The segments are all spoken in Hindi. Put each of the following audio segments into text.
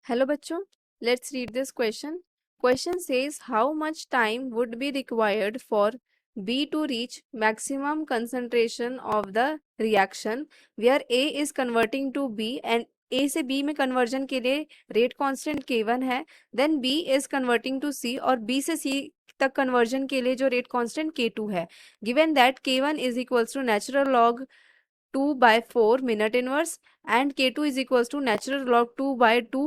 Hello बच्चों, let's read this question. Question says how much time would be required for B to reach maximum concentration of the reaction where A is converting to B and A से B में conversion के लिए rate constant K1 है, then B is converting to C और B से C तक conversion के लिए जो rate constant K2 है. Given that K1 is equals to natural log 2/4 minute inverse and K2 is equals to natural log 2/2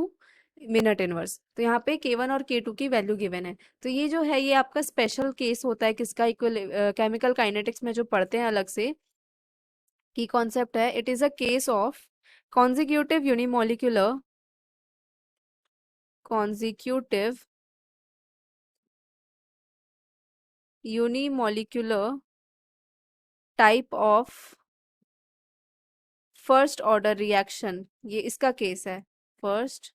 minute inverse. तो यहाँ पे K1 और K2 की वैल्यू गिवन है. तो ये जो है ये आपका स्पेशल केस होता है किसका, इक्वल केमिकल काइनेटिक्स में जो पढ़ते हैं अलग से की कॉन्सेप्ट है. It is a case of consecutive unimolecular type of first order reaction. ये इसका केस है, first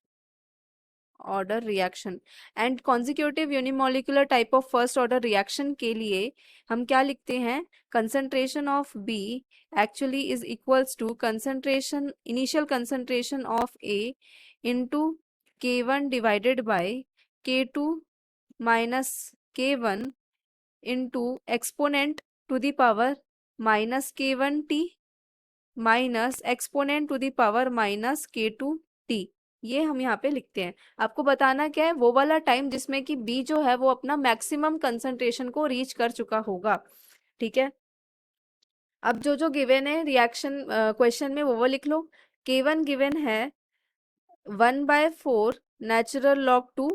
order reaction. And consecutive unimolecular type of first order reaction के लिए हम क्या लिखते हैं, concentration of B actually is equals to concentration, initial concentration of A into K1 divided by K2 minus K1 into exponent to the power minus K1t minus exponent to the power minus K2t. ये हम यहाँ पे लिखते हैं. आपको बताना क्या है, वो वाला टाइम जिसमें कि बी जो है वो अपना मैक्सिमम कंसंट्रेशन को रीच कर चुका होगा. ठीक है, अब जो जो गिवन है रिएक्शन क्वेश्चन में वो लिख लो. K1 गिवन है 1/4 natural log 2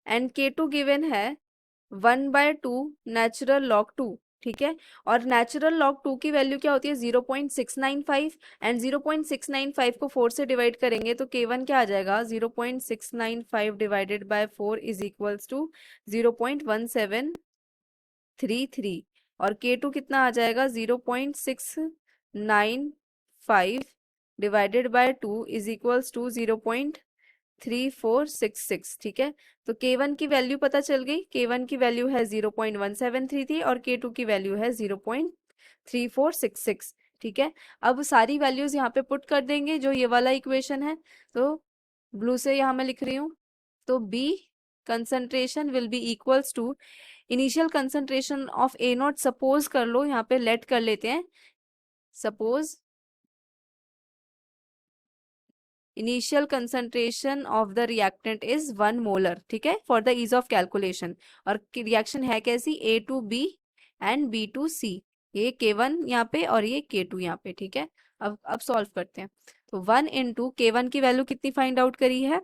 and K2 given है 1/2 नेचुरल लॉग 2. ठीक है, और नेचुरल लॉग 2 की वैल्यू क्या होती है 0.695 एंड 0.695 को 4 से डिवाइड करेंगे तो K1 क्या आ जाएगा 0.695 divided by 4 is equals to 0.1733 और K2 कितना आ जाएगा 0.695 divided by 2 is equals to 0.3466. ठीक है, तो K1 की वैल्यू पता चल गई. K1 की वैल्यू है 0.1733 और K2 की वैल्यू है 0.3466. ठीक है, अब सारी वैल्यूज यहाँ पे पुट कर देंगे जो ये वाला इक्वेशन है. तो ब्लू से यहाँ मैं लिख रही हूँ, तो B concentration will be equals to initial concentration of A not. Suppose कर लो, यहाँ पे लेट कर लेते हैं, suppose initial concentration of the reactant is 1 molar. ठीक है, for the ease of calculation. और रिएक्शन है कैसी, A to B and B to C. ये K1 यहाँ पे और ये K2 यहाँ पे. ठीक है, अब सॉल्व करते हैं. तो 1 इंटू K1 की वैल्यू कितनी फाइंड आउट करी है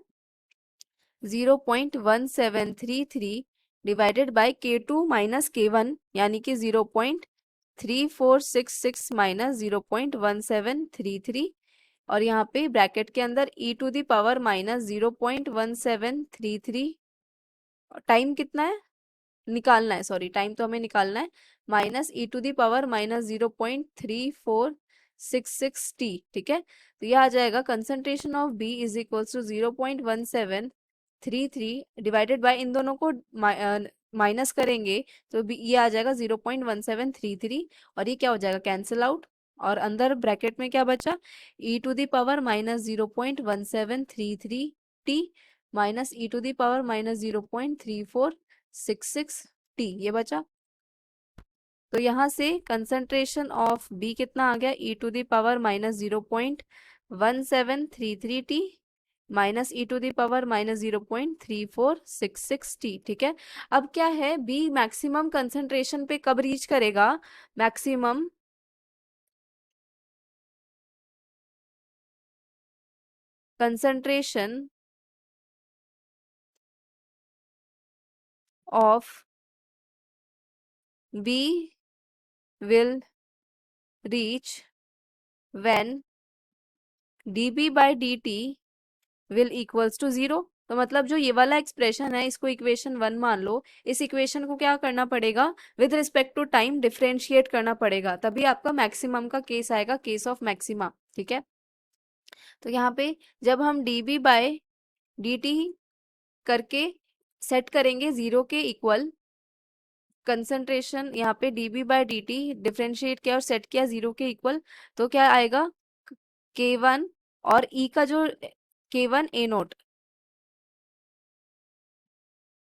0.1733 divided by K2 minus K1 यानी कि 0.3466 माइनस 0.1733 और यहाँ पे ब्रैकेट के अंदर e to the power minus 0.1733. Time कितना है निकालना है, सॉरी टाइम तो हमें निकालना है, minus e to the power minus 0.3466t. ठीक है, तो यह आ जाएगा concentration of B is equals to 0.1733 divided by, इन दोनों को माइनस करेंगे तो ये आ जाएगा 0.1733 और ये क्या हो जाएगा कैंसिल आउट. और अंदर ब्रैकेट में क्या बचा, e to the power minus 0.1733t minus e to the power minus 0.3466t ये बचा. तो यहाँ से कंसंट्रेशन ऑफ B कितना आ गया, e to the power minus 0.1733t minus e to the power minus 0.3466t. ठीक है, अब क्या है, B मैक्सिमम कंसंट्रेशन पे कब रीच करेगा, maximum concentration of B will reach when dB by dt will equals to 0. तो मतलब जो ये वाला एक्सप्रेशन है इसको इक्वेशन 1 मान लो. इस इक्वेशन को क्या करना पड़ेगा, with respect to time differentiate करना पड़ेगा, तभी आपका मैक्सिमम का केस आएगा, केस ऑफ मैक्सिमा. ठीक है, तो यहाँ पे जब हम dB by dt करके सेट करेंगे 0 के इक्वल, कंसंट्रेशन यहाँ पे dB by dt डिफरेंशिएट किया और सेट किया 0 के इक्वल, तो क्या आएगा K1 और E का जो K1 A not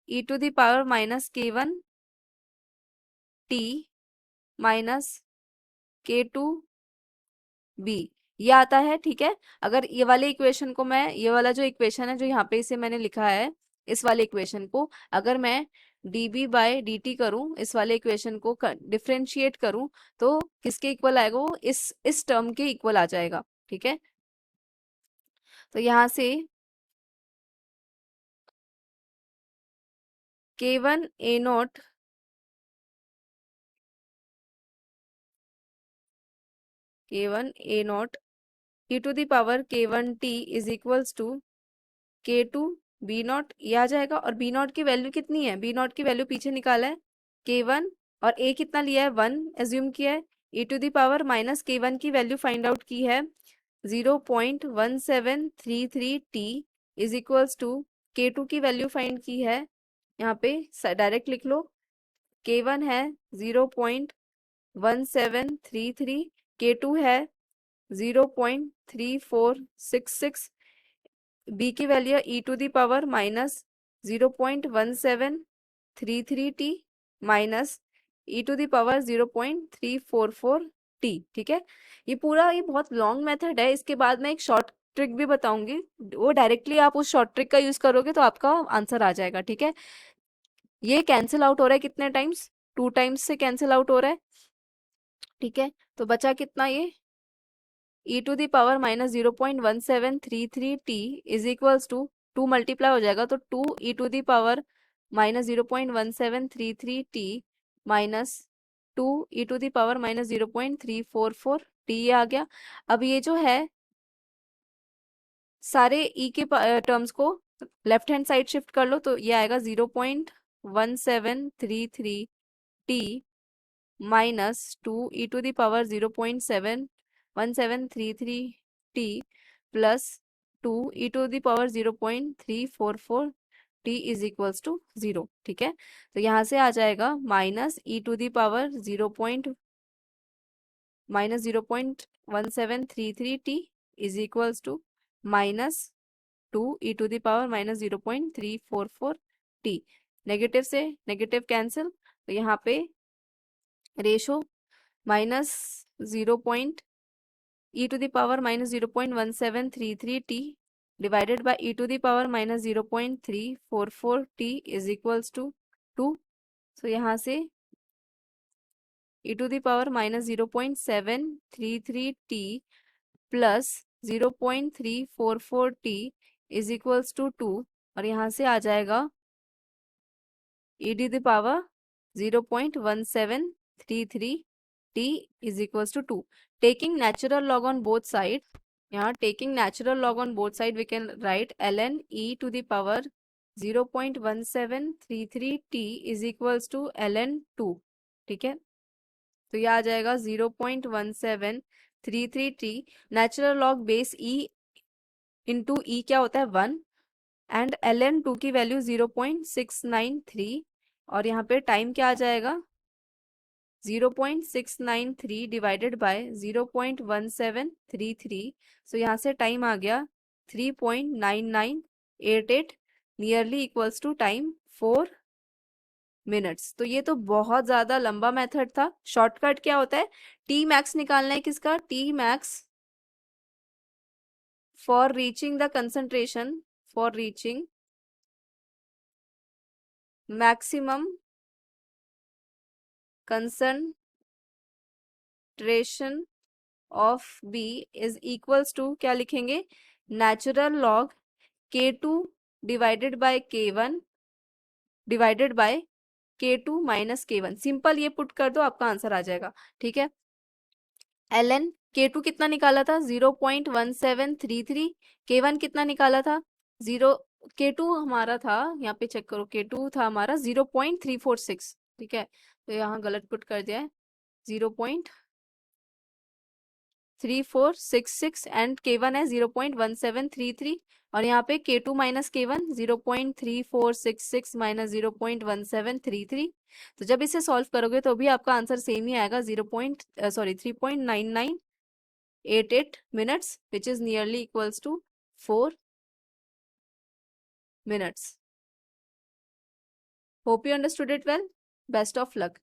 e to the power minus k1 t minus k2 b, ये आता है। ठीक है, अगर ये वाले इक्वेशन को मैं, ये वाला जो इक्वेशन है जो यहाँ पे इसे मैंने लिखा है, इस वाले इक्वेशन को अगर मैं dB बाय dt करूं, इस वाले इक्वेशन को डिफ्रेंशिएट करूं, तो किसके इक्वल आएगा? वो इस टर्म के इक्वल आ जाएगा। ठीक है, तो यहाँ से k1 a not k1 a not e to the power k1 t is equals to k2 b not, ये आ जाएगा। और b नॉट की वैल्यू कितनी है? b नॉट की वैल्यू पीछे निकाला है k1, और a कितना लिया है? 1 एज्यूम किया है। e to the power minus k1 की वैल्यू फाइंड आउट की है 0.1733 t is equals to k2 की वैल्यू फाइंड की है, यहाँ पे डायरेक्ट लिख लो, k1 है 0.1733, k2 है 0.3466, b की वैल्यू है e to the power minus 0.1733t minus e to the power 0.344t। ठीक है, ये पूरा, ये बहुत लॉन्ग मेथड है। इसके बाद मैं एक शॉर्ट ट्रिक भी बताऊंगी, वो डायरेक्टली आप उस शॉर्ट ट्रिक का यूज करोगे तो आपका आंसर आ जाएगा। ठीक है, ये कैंसिल आउट हो रहा है कितने टाइम्स? 2 टाइम्स से कैंसिल आउट हो रहा है। ठीक है, तो बचा कितना? ये e to the power minus 0.1733t is equals to 2 multiply हो जाएगा, तो 2 e to the power minus 0.1733t minus 2 e to the power minus 0.344t, ये आ गया। अब ये जो है सारे e के टर्म्स को लेफ्ट हैंड साइड शिफ्ट कर लो, तो ये आएगा 0.1733t minus 2 e to the power 0.1733t plus 2 e to the power 0.344t is equals to 0। ठीक है, तो यहाँ से आ जाएगा minus e to the power 0.1733t is equals to minus 2 e to the power minus 0.344t। Negative से नेगेटिव कैंसिल, तो यहाँ पे ratio minus 0. e to the power minus 0.1733t divided by e to the power minus 0.344t is equals to 2। So यहाँ से e to the power minus 0.733t plus 0.344t is equals to 2, और यहाँ से आ जाएगा e to the power 0.1733t is equals to 2. Taking natural log on both sides, यहाँ taking natural log on both side we can write ln e to the power 0.1733t is equals to ln 2। ठीक है, तो यह आ जाएगा 0.1733t, natural log base e into e क्या होता है? 1, एंड ln 2 की वैल्यू 0.693, और यहाँ पे टाइम क्या आ जाएगा? 0.693 डिवाइडेड बाय 0.1733, सो यहाँ से टाइम आ गया 3.9988, nearly equals to time 4 minutes. तो ये तो बहुत ज्यादा लंबा मेथड था। शॉर्टकट क्या होता है? टी मैक्स निकालना है। किसका? T max for reaching the concentration, for reaching maximum concentration of B is equals to, क्या लिखेंगे? Natural log k2 divided by k1 divided by k2 minus k1। Simple, ये पुट कर दो, आपका आंसर आ जाएगा। ठीक है, ln k2 कितना निकाला था? 0.1733, k1 कितना निकाला था? 0, k2 हमारा था, यहाँ पे चेक करो, k2 था हमारा 0.346। ठीक है, तो यहाँ गलत पुट कर दिया है, 0.3466, एंड k1 है 0.1733, और यहाँ पे k2 माइनस k1 0.3466 माइनस 0.1733। तो जब इसे सॉल्व करोगे तो भी आपका आंसर सेम ही आएगा, 3.9988 minutes, which is nearly equals to 4 minutes. Hope you understood it well. Best of luck.